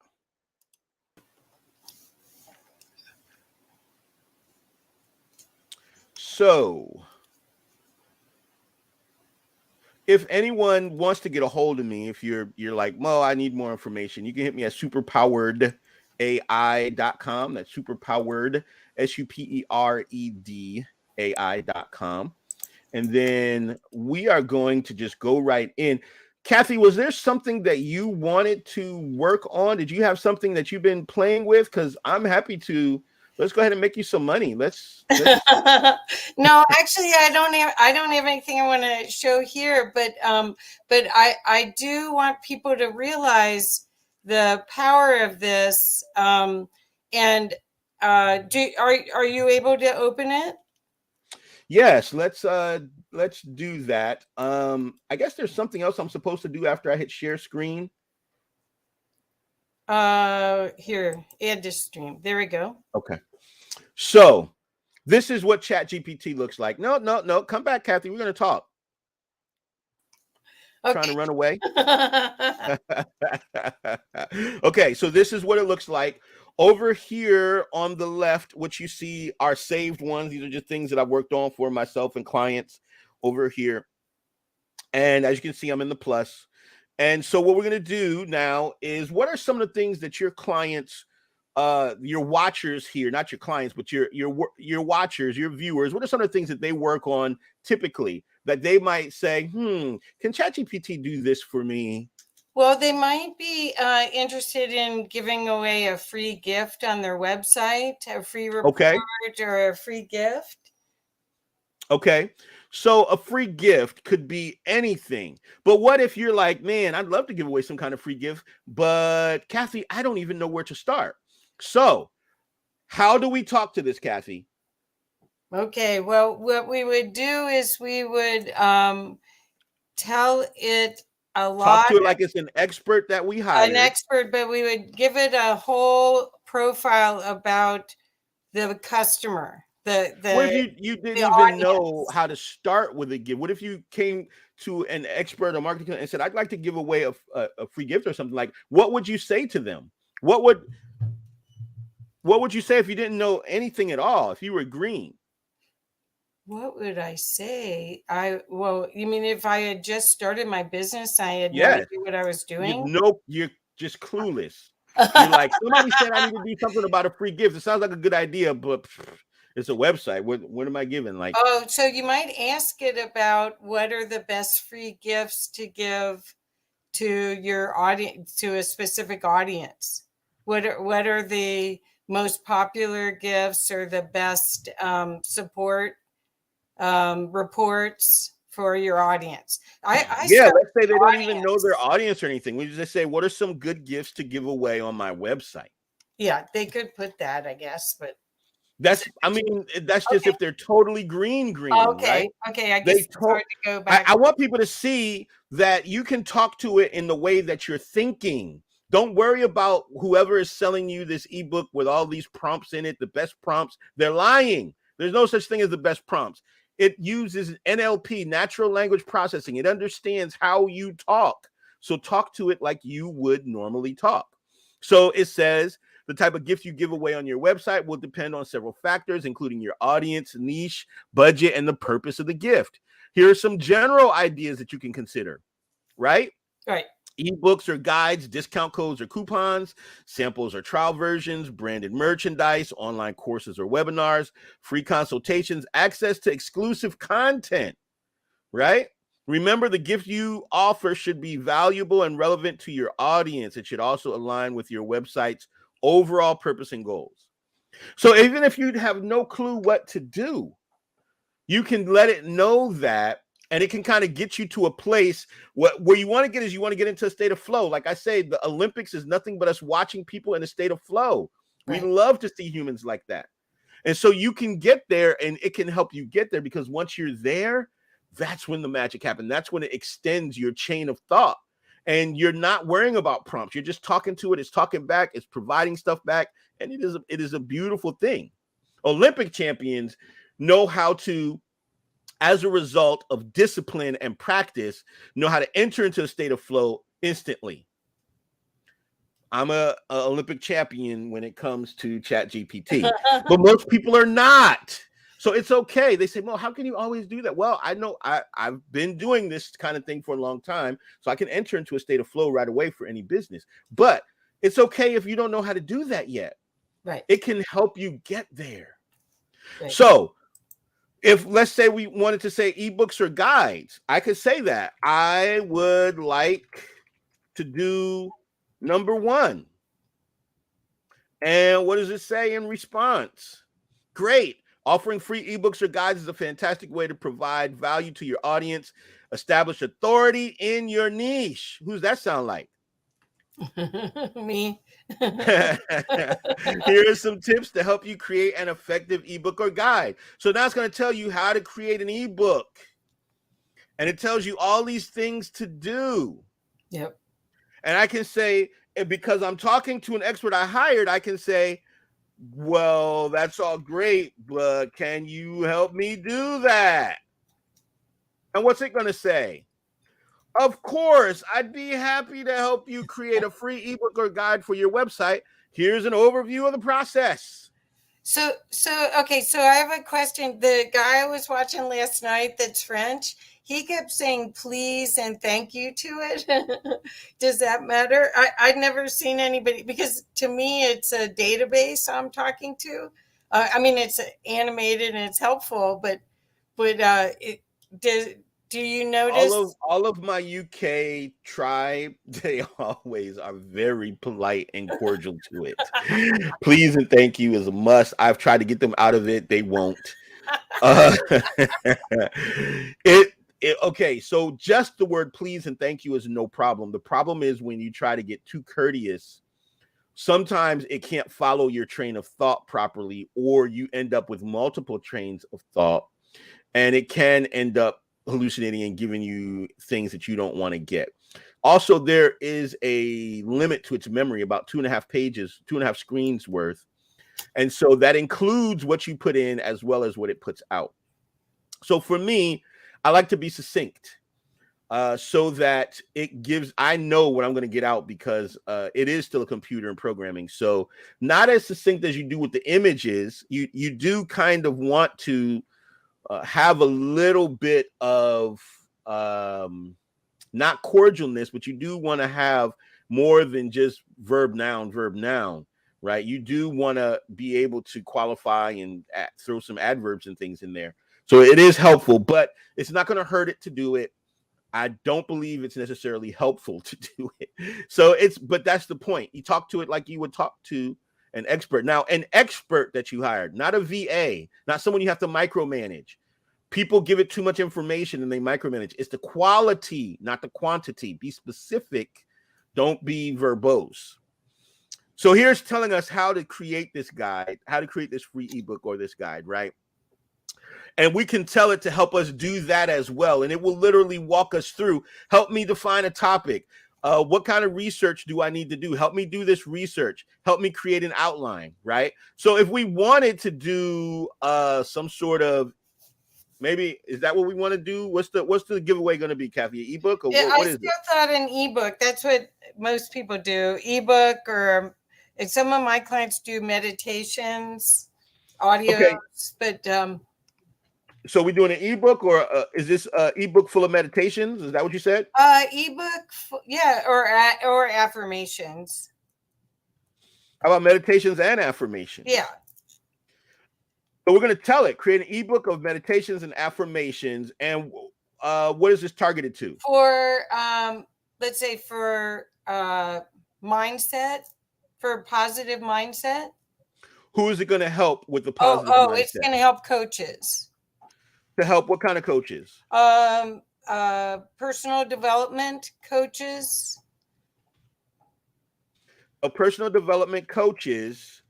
So, if anyone wants to get a hold of me, if you're like, Mo, I need more information, you can hit me at SuperPowered AI.com. That's SuperPowered, SuperPowered AI.com. And then we are going to just go right in. Kathy, was there something that you wanted to work on? Did you have something that you've been playing with? Because I'm happy to. Let's go ahead and make you some money. Let's... No, actually, I don't have anything I want to show here, but I do want people to realize the power of this. And are you able to open it? Yes, let's do that. I guess there's something else I'm supposed to do after I hit share screen. Here, add to stream. There we go. Okay. So this is what CHAT GPT looks like. No, come back, Kathy. We're going to talk. Okay. Trying to run away. Okay, so this is what it looks like. Over here on the left, what you see are saved ones. These are just things that I've worked on for myself and clients over here. And as you can see, I'm in the plus. And so what we're going to do now is, what are some of the things that your clients, your watchers here, not your clients, but your watchers, your viewers, what are some of the things that they work on typically that they might say, can ChatGPT do this for me? Well, they might be interested in giving away a free gift on their website, a free report or a free gift. Okay. So a free gift could be anything. But what if you're like, man, I'd love to give away some kind of free gift, but Kathy, I don't even know where to start. So how do we talk to this, Kathy? Okay. Well, what we would do is we would tell it a lot. Talk to it like it's an expert that we hired. An expert, but we would give it a whole profile about the customer. What if you didn't even know how to start with a gift? What if you came to an expert or marketing and said, I'd like to give away a free gift or something? Like, what would you say to them? What would you say if you didn't know anything at all, if you were green? What would I say? Well, you mean if I had just started my business, I had no Yes. idea what I was doing? You're just clueless. You're like, somebody said I need to do something about a free gift. It sounds like a good idea, but it's a website. What am I giving? Like, Oh, so you might ask it about what are the best free gifts to give to your audience, to a specific audience. What are the most popular gifts or the best support reports for your audience? I yeah, start let's say with they don't even know audience. their audience or anything. We just say, what are some good gifts to give away on my website? Yeah, they could put that, I guess, but That's just okay. if they're totally green, right? Okay. Okay. I guess it's hard to go back. I want people to see that you can talk to it in the way that you're thinking. Don't worry about whoever is selling you this ebook with all these prompts in it, the best prompts. They're lying. There's no such thing as the best prompts. It uses NLP, natural language processing. It understands how you talk. So talk to it like you would normally talk. So it says the type of gift you give away on your website will depend on several factors, including your audience, niche, budget, and the purpose of the gift. Here are some general ideas that you can consider, right? Right. Ebooks or guides, discount codes or coupons, samples or trial versions, branded merchandise, online courses or webinars, free consultations, access to exclusive content, right? Remember, the gift you offer should be valuable and relevant to your audience. It should also align with your website's overall purpose and goals. So even if you have no clue what to do, you can let it know that, and it can kind of get you to a place where you want to get you want to get into a state of flow. Like I say, the Olympics is nothing but us watching people in a state of flow. Right. We love to see humans like that. And so you can get there, and it can help you get there, because once you're there, that's when the magic happens. That's when it extends your chain of thought. And you're not worrying about prompts. You're just talking to it. It's talking back. It's providing stuff back. And it is a beautiful thing. Olympic champions know how to, as a result of discipline and practice, know how to enter into a state of flow instantly. I'm a Olympic champion when it comes to CHAT GPT, but most people are not. So it's okay. They say, well, how can you always do that? Well, I know I've been doing this kind of thing for a long time, so I can enter into a state of flow right away for any business. But it's okay if you don't know how to do that yet. Right. It can help you get there. Right. So if, let's say, we wanted to say ebooks or guides, I could say that I would like to do number 1. And what does it say in response? Great. Offering free ebooks or guides is a fantastic way to provide value to your audience. Establish authority in your niche. Who's that sound like? Me. Here are some tips to help you create an effective ebook or guide. So now it's going to tell you how to create an ebook. And it tells you all these things to do. Yep. And I can say, because I'm talking to an expert I hired, I can say, well, that's all great, but can you help me do that? And what's it going to say? Of course, I'd be happy to help you create a free ebook or guide for your website. Here's an overview of the process. So okay, so I have a question. The guy I was watching last night that's French, he kept saying please and thank you to it. Does that matter? I've never seen anybody, because to me it's a database I'm talking to. I mean, it's animated and it's helpful, but do you notice? All of my UK tribe, they always are very polite and cordial to it. Please and thank you is a must. I've tried to get them out of it. They won't. Okay, so just the word please and thank you is no problem. The problem is when you try to get too courteous, sometimes it can't follow your train of thought properly, or you end up with multiple trains of thought, and it can end up hallucinating and giving you things that you don't want to get. Also, there is a limit to its memory, about 2.5 pages, 2.5 screens worth. And so that includes what you put in as well as what it puts out. So for me, I like to be succinct so that I know what I'm going to get out, because it is still a computer and programming. So not as succinct as you do with the images. You do kind of want to have a little bit of not cordialness, but you do want to have more than just verb, noun, right? You do want to be able to qualify and throw some adverbs and things in there. So it is helpful, but it's not going to hurt it to do it. I don't believe it's necessarily helpful to do it. So but that's the point. You talk to it like you would talk to an expert. Now, an expert that you hired, not a VA, not someone you have to micromanage. People give it too much information and they micromanage. It's the quality, not the quantity. Be specific. Don't be verbose. So here's telling us how to create this guide, how to create this free ebook or this guide, right? And we can tell it to help us do that as well. And it will literally walk us through. Help me define a topic. What kind of research do I need to do? Help me do this research. Help me create an outline, right? So if we wanted to do some sort of, maybe, is that what we want to do? What's the giveaway going to be, Kathy? An ebook or what is it? I still thought an ebook. That's what most people do. Ebook, or some of my clients do meditations, audios, okay. But so we doing an ebook, or is this ebook full of meditations? Is that what you said? Ebook, yeah, or affirmations. How about meditations and affirmations? Yeah. So we're going to tell it, create an ebook of meditations and affirmations. And what is this targeted to? For, let's say for mindset, for positive mindset. Who is it going to help with the positive mindset? It's going to help coaches. To help what kind of coaches? Personal development coaches. Personal development coaches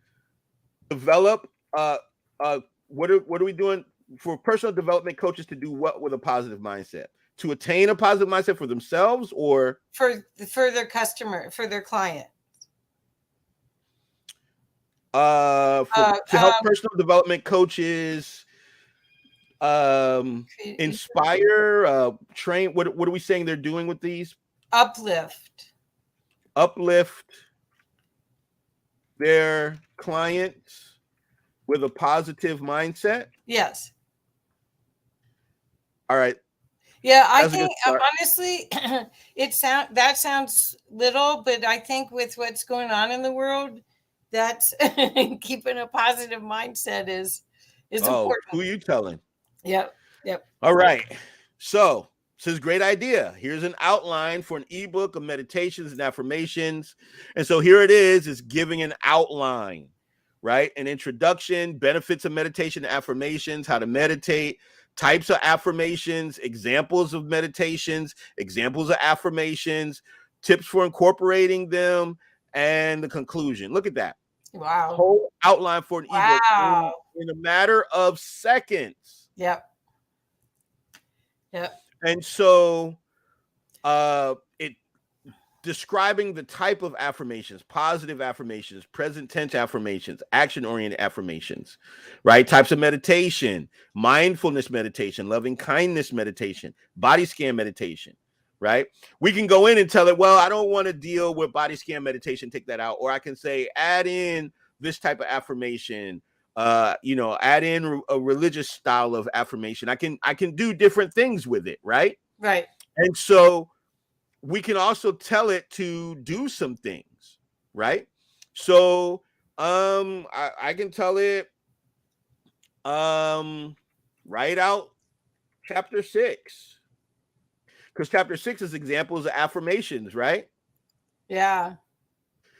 develop what are we doing for personal development coaches to do what with a positive mindset? To attain a positive mindset for themselves or for their customer, for their client? To help personal development coaches inspire, train. What are we saying they're doing with these? Uplift their clients with a positive mindset. Yes. All right. Yeah, I think honestly, that sounds little, but I think with what's going on in the world, that's keeping a positive mindset is important. Who are you telling? Yep. All right. So this is a great idea. Here's an outline for an ebook of meditations and affirmations. And so here it is giving an outline, right? An introduction, benefits of meditation and affirmations, how to meditate, types of affirmations, examples of meditations, examples of affirmations, tips for incorporating them, and the conclusion. Look at that. Wow. Whole outline for an ebook in a matter of seconds. Yep. And so it describing the type of affirmations, positive affirmations, present tense affirmations, action-oriented affirmations, right? Types of meditation, mindfulness meditation, loving kindness meditation, body scan meditation, right? We can go in and tell it, well, I don't want to deal with body scan meditation, take that out. Or I can say, add in this type of affirmation, add in a religious style of affirmation. I can do different things with it, right? Right. And so we can also tell it to do some things, right? So I can tell it write out chapter 6. Because chapter 6 is examples of affirmations, right? Yeah.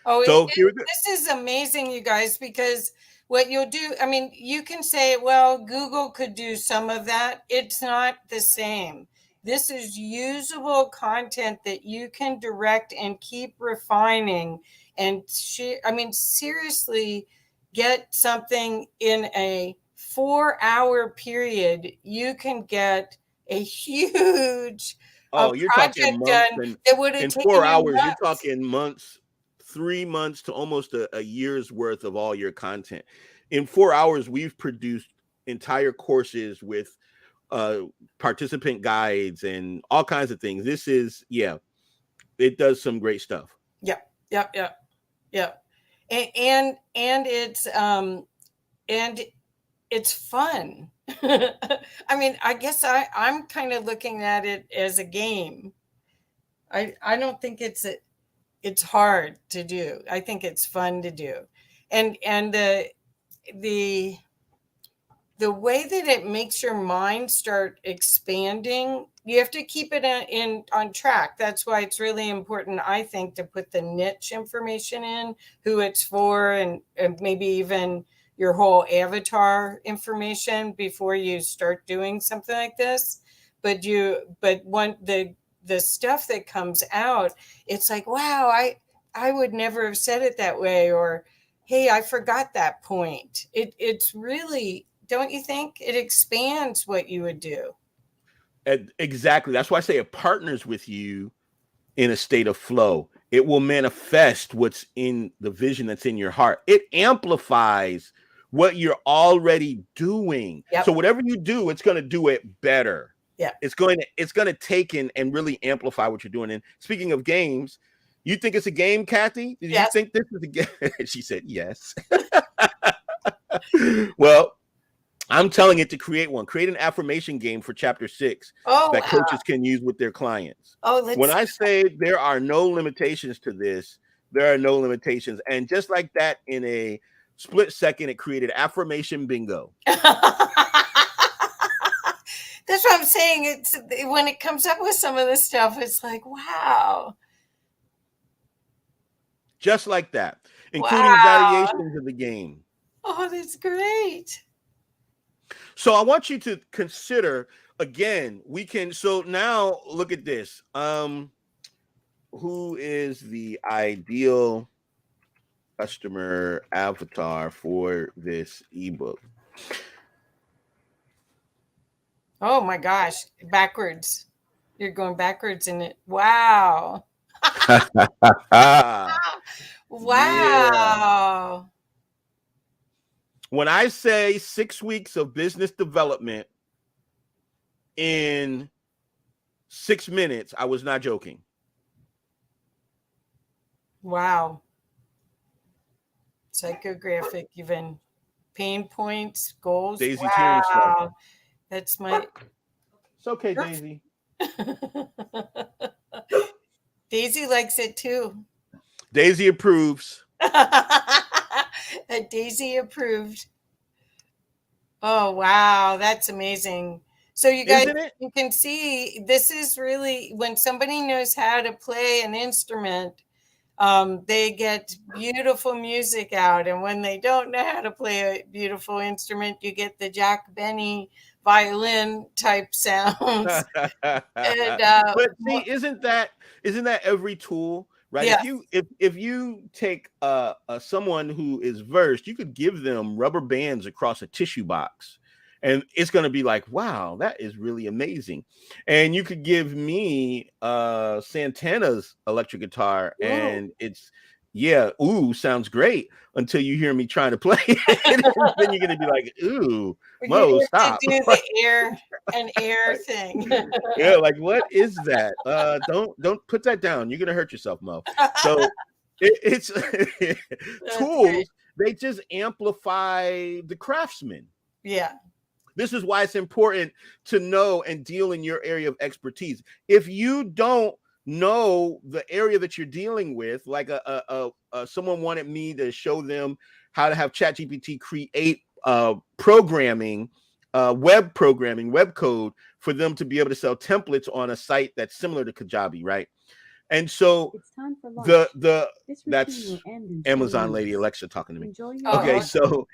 Oh, so this is amazing, you guys, because what you'll do, I mean, you can say, well, Google could do some of that. It's not the same. This is usable content that you can direct and keep refining. And seriously, get something in a 4-hour period. You can get a huge project done that would have taken 4 hours. months. You're talking months, 3 months to almost a year's worth of all your content. In 4 hours, we've produced entire courses with participant guides and all kinds of things. This is, it does some great stuff. Yep. And it's it's fun. I mean, I guess I'm kind of looking at it as a game. I don't think it's hard to do. I think it's fun to do. And the the way that it makes your mind start expanding, you have to keep it on track. That's why it's really important, I think, to put the niche information in, who it's for, and maybe even your whole avatar information before you start doing something like this. But the stuff that comes out, it's like, wow, I would never have said it that way, or hey, I forgot that point. It's really, don't you think it expands what you would do? Exactly. That's why I say it partners with you in a state of flow. It will manifest what's in the vision that's in your heart. It amplifies what you're already doing. Yep. So whatever you do, it's going to do it better. Yeah. It's going to take in and really amplify what you're doing. And speaking of games, you think it's a game, Kathy? Did you think this is a game? She said yes. Well, I'm telling it to create one. Create an affirmation game for chapter 6 that coaches can use with their clients. When I say there are no limitations to this, there are no limitations. And just like that, in a split second, it created affirmation bingo. That's what I'm saying. It's when it comes up with some of this stuff, it's like, wow. Just like that, including variations of the game. Oh, that's great. So I want you to consider, again, so now look at this. Who is the ideal customer avatar for this ebook? Oh my gosh, backwards. You're going backwards in it. Wow. Wow. Yeah. When I say 6 weeks of business development in 6 minutes, I was not joking. Wow. Psychographic, even pain points, goals. Daisy, wow. That's my. It's okay, Daisy. Daisy likes it too. Daisy approves. Daisy approved. Oh, wow. That's amazing. So you guys, you can see this is really when somebody knows how to play an instrument, they get beautiful music out. And when they don't know how to play a beautiful instrument, you get the Jack Benny violin type sounds. But see, isn't that every tool? Right. Yeah. If you take someone who is versed, you could give them rubber bands across a tissue box, and it's going to be like, wow, that is really amazing. And you could give me Santana's electric guitar, and it's sounds great until you hear me trying to play it. Then you're going to be like, ooh, Mo, stop. Do the air thing. Yeah, like what is that? Don't put that down. You're going to hurt yourself, Mo. So it's tools. Great. They just amplify the craftsman. Yeah. This is why it's important to know and deal in your area of expertise. If you don't know the area that you're dealing with, like someone wanted me to show them how to have CHAT GPT create programming, web code for them to be able to sell templates on a site that's similar to Kajabi, right? And so it's time for lunch. That's Amazon lady Alexa talking to me. Okay, so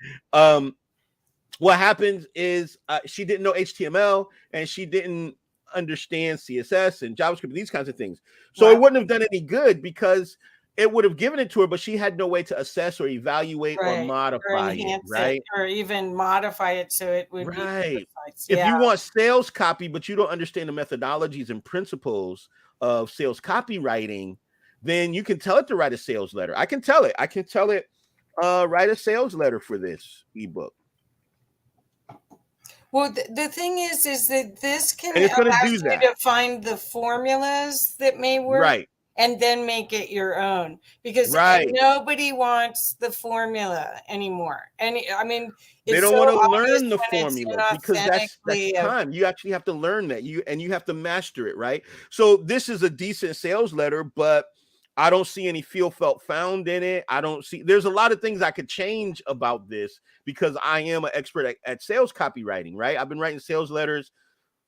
what happens is she didn't know HTML and she didn't understand CSS and JavaScript, these kinds of things. So it wouldn't have done any good because it would have given it to her, but she had no way to assess or evaluate or modify it, right? Or even modify it so it would be right. If you want sales copy, but you don't understand the methodologies and principles of sales copywriting, then you can tell it to write a sales letter. I can tell it write a sales letter for this ebook. Well, the thing is that this can allow you to find the formulas that may work. Right. and then make it your own, because Right. nobody wants the formula anymore. And I mean, They it's don't so want to obvious learn the when it's formula because that's inauthentically time. You actually have to learn that. You have to master it, right? So this is a decent sales letter, but I don't see any feel felt found in it. I don't see, there's a lot of things I could change about this because I am an expert at sales copywriting, right? I've been writing sales letters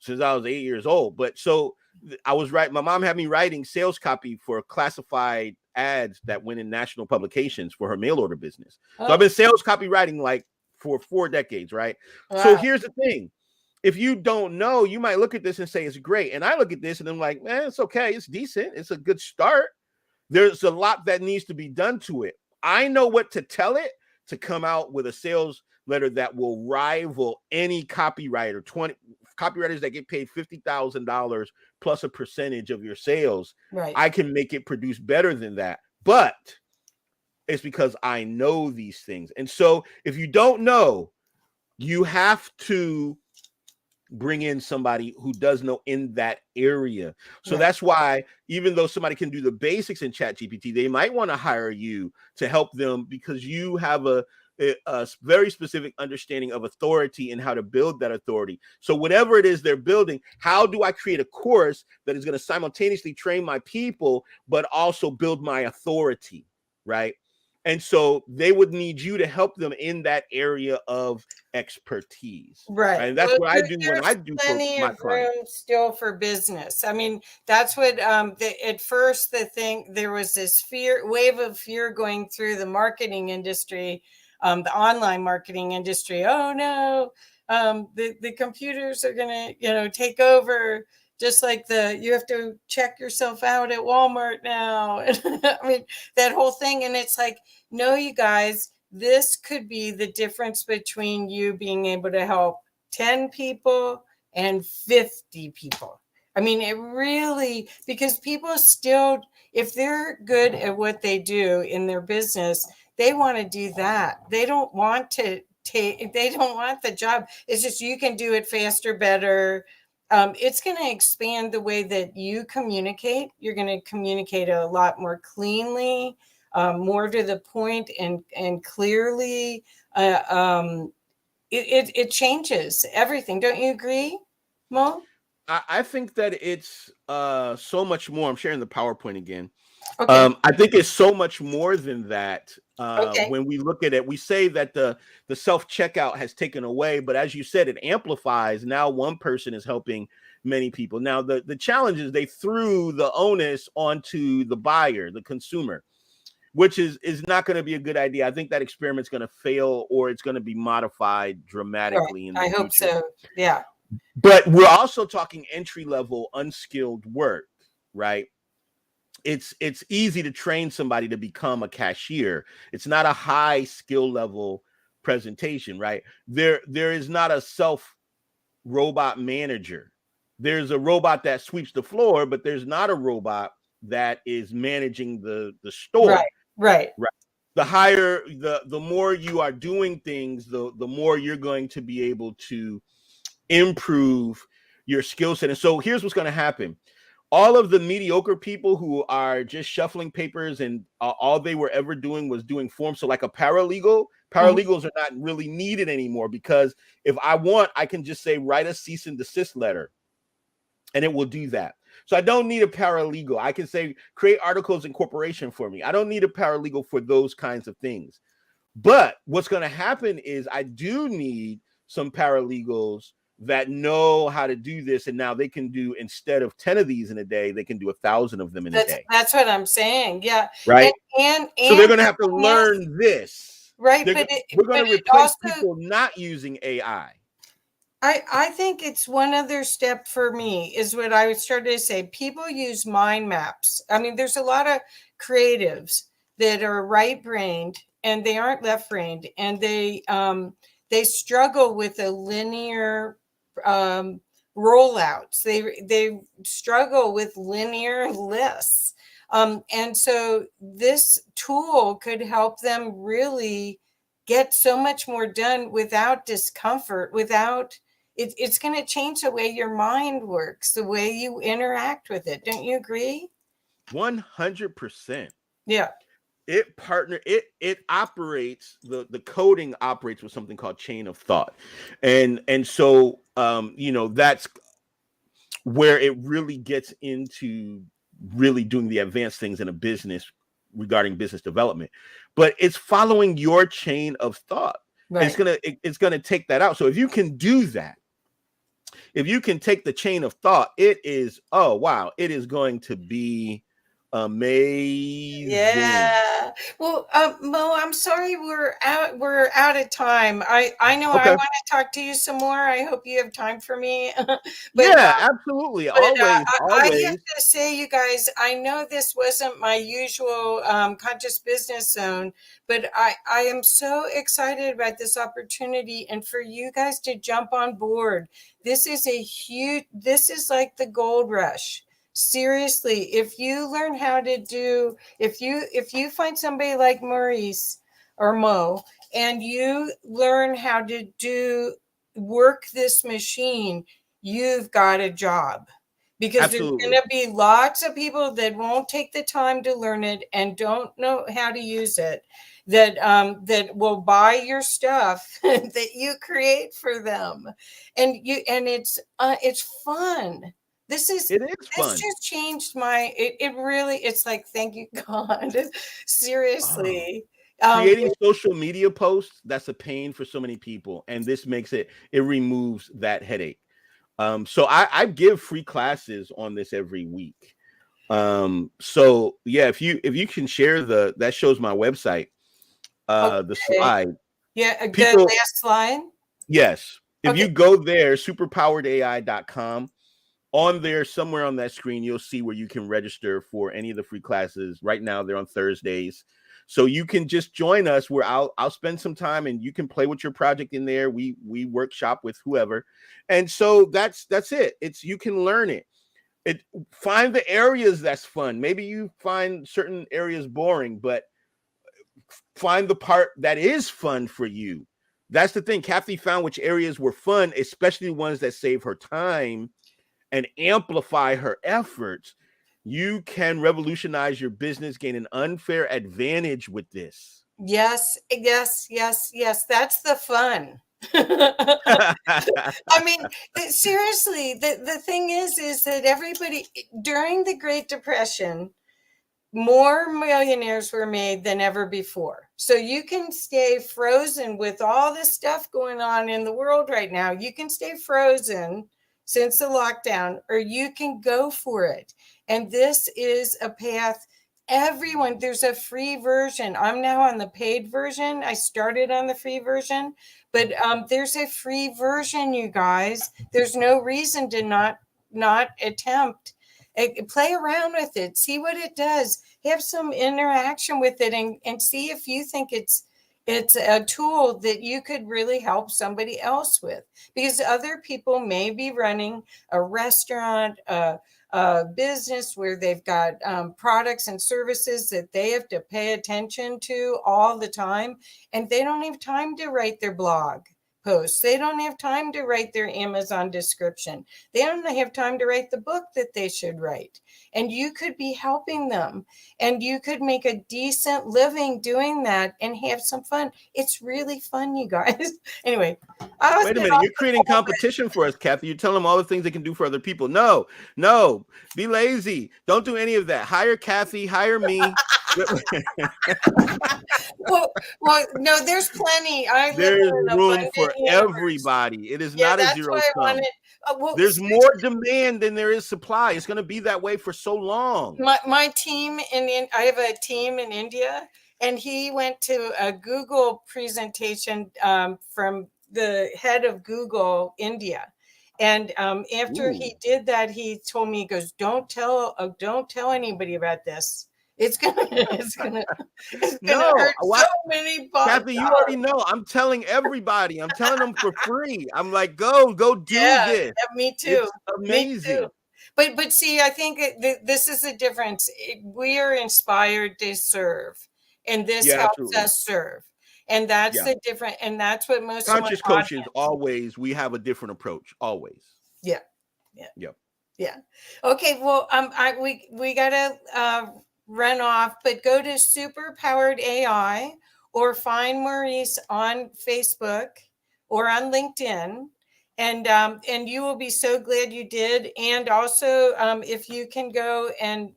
since I was 8 years old. But so I was writing, my mom had me writing sales copy for classified ads that went in national publications for her mail order business. So I've been sales copywriting like for 4 decades, right? Wow. So here's the thing. If you don't know, you might look at this and say it's great. And I look at this and I'm like, man, it's okay. It's decent. It's a good start. There's a lot that needs to be done to it. I know what to tell it to come out with a sales letter that will rival any copywriter. 20 copywriters that get paid $50,000 plus a percentage of your sales. Right. I can make it produce better than that. But it's because I know these things. And so if you don't know, you have to bring in somebody who does know in that area. So right. That's why even though somebody can do the basics in CHAT GPT, they might want to hire you to help them because you have a very specific understanding of authority and how to build that authority. So whatever it is they're building, how do I create a course that is going to simultaneously train my people, but also build my authority, right? And so they would need you to help them in that area of expertise. Right. And that's what I do when I do for my clients. Room still for business. I mean, that's what at first there was this wave of fear going through the marketing industry, the online marketing industry. Oh no, the computers are going to, take over. Just like you have to check yourself out at Walmart now. I mean, that whole thing. And it's like, no, you guys, this could be the difference between you being able to help 10 people and 50 people. I mean, it really, because people still, if they're good at what they do in their business, they want to do that. They don't want to they don't want the job. It's just, you can do it faster, better. It's going to expand the way that you communicate. You're going to communicate a lot more cleanly, more to the point and clearly. It changes everything. Don't you agree, Mo? I think that it's so much more. I'm sharing the PowerPoint again. Okay. I think it's so much more than that. Okay. When we look at it, we say that the self-checkout has taken away, but as you said, it amplifies. Now one person is helping many people. Now the challenge is they threw the onus onto the buyer, the consumer, which is not going to be a good idea. I think that experiment's going to fail, or it's going to be modified dramatically in the future. I hope so. Yeah. But we're also talking entry-level unskilled work, right? It's easy to train somebody to become a cashier. It's not a high skill level presentation, right? There is not a robot manager. There's a robot that sweeps the floor, but there's not a robot that is managing the store. Right. The higher, the more you are doing things, the more you're going to be able to improve your skill set. And so here's what's going to happen. All of the mediocre people who are just shuffling papers and all they were ever doing was doing forms. So like a paralegals are not really needed anymore, because if I want, I can just say, write a cease and desist letter, and it will do that. So I don't need a paralegal. I can say, create articles incorporation for me. I don't need a paralegal for those kinds of things. But what's going to happen is I do need some paralegals that know how to do this, and now they can do, instead of 10 of these in a day, they can do 1,000 of them in a day. That's what I'm saying. Yeah. Right. And so they're going to have to learn this. Right. We're going to replace people not using AI. I think it's one other step for me is what I started to say. People use mind maps. I mean, there's a lot of creatives that are right-brained and they aren't left-brained, and they struggle with a linear rollouts. They struggle with linear lists. And so this tool could help them really get so much more done without discomfort, it's going to change the way your mind works, the way you interact with it. Don't you agree? 100%. Yeah. It operates, the coding operates with something called chain of thought. And so that's where it really gets into really doing the advanced things in a business regarding business development. But it's following your chain of thought. Right. It's gonna take that out. So if you can do that, if you can take the chain of thought, it is, oh wow, it is going to be amazing. Yeah. Well, Mo, I'm sorry we're out of time. I know Okay. I want to talk to you some more. I hope you have time for me. But Yeah, absolutely. But Always. I have to say, you guys, I know this wasn't my usual conscious business zone, but I am so excited about this opportunity and for you guys to jump on board. This is like the gold rush. Seriously, if you learn how to do, if you find somebody like Maurice or Mo, and you learn how to work this machine, you've got a job. Because Absolutely. there's going to be lots of people that won't take the time to learn it and don't know how to use it, that will buy your stuff that you create for them, and it's fun. It is fun. This just changed my. It really. It's like, thank you, God. Seriously. Creating social media posts, that's a pain for so many people, and this makes it removes that headache. So I give free classes on this every week. So yeah, if you can share that shows my website, the slide. Yeah, people, the last slide. Yes. If you go there, superpoweredai.com, on there somewhere on that screen, you'll see where you can register for any of the free classes. Right now, they're on Thursdays. So you can just join us where I'll spend some time and you can play with your project in there. We workshop with whoever. And so that's it. You can learn it. Find the areas that's fun. Maybe you find certain areas boring, but find the part that is fun for you. That's the thing. Kathy found which areas were fun, especially ones that save her time and amplify her efforts. You can revolutionize your business, gain an unfair advantage with this. Yes. That's the fun. I mean, seriously, the thing is that everybody, during the Great Depression, more millionaires were made than ever before. So you can stay frozen with all this stuff going on in the world right now. You can stay frozen since the lockdown, or you can go for it. And this is a path. Everyone, there's a free version. I'm now on the paid version. I started on the free version, but there's a free version, you guys. There's no reason to not attempt. Play around with it, see what it does, have some interaction with it, and see if you think it's a tool that you could really help somebody else with, because other people may be running a restaurant, a business where they've got products and services that they have to pay attention to all the time, and they don't have time to write their blog posts. They don't have time to write their Amazon description. They don't have time to write the book that they should write. And you could be helping them, and you could make a decent living doing that and have some fun. It's really fun, you guys. Anyway. Wait a minute. You're creating competition for us, Kathy. You're telling them all the things they can do for other people. No, be lazy. Don't do any of that. Hire Kathy, hire me. well, no, there's plenty. There's room for everybody. It is not a zero sum. There's more demand than there is supply. It's going to be that way for so long. My team I have a team in India, and he went to a Google presentation from the head of Google India. And after he did that, he told me, he goes, don't tell anybody about this. It's gonna hurt so many bucks. Kathy, you already know. I'm telling everybody. I'm telling them for free. I'm like, go do this. Me too. It's amazing. Me too. But see, I think this is the difference. We are inspired to serve, and this helps us serve. And that's the different. And that's what most conscious coaches always. We have a different approach. Always. Yeah. Yeah. Okay. Well, we gotta run off, but go to SuperPowered AI or find Maurice on Facebook or on LinkedIn, and you will be so glad you did. And also, if you can go and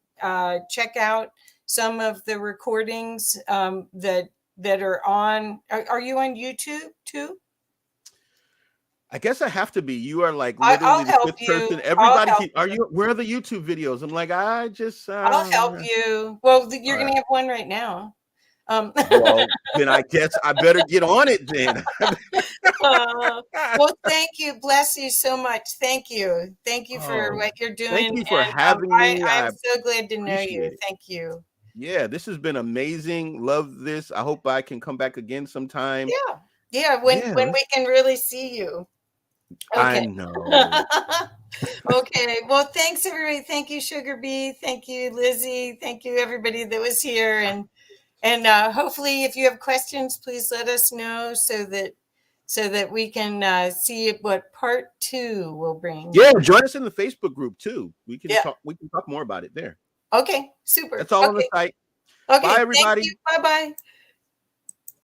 check out some of the recordings that are on. Are you on YouTube too? I guess I have to be. You are like I'll literally the help fifth you. person. I'll Everybody help keep, are you. you, where are the YouTube videos? I'm like, I just, I'll help you. Well, you're all going right. to have one right now. Well, then I guess I better get on it then. Well, thank you. Bless you so much. Thank you. Thank you for Oh, what you're doing. thank you for And having me. I'm I so glad to know you. appreciate it. Thank you. Yeah, this has been amazing. Love this. I hope I can come back again sometime. Yeah. Yeah. Yeah, When we can really see you. I Okay. know. Okay. Well, thanks everybody. Thank you, Sugar Bee. Thank you, Lizzie. Thank you, everybody that was here. And hopefully, if you have questions, please let us know so that we can see what part 2 will bring. Yeah, join us in the Facebook group too. We can Yeah. talk. We can talk more about it there. Okay. Super. That's all on the Okay. site. Okay. Bye, Thank everybody. you. Bye-bye.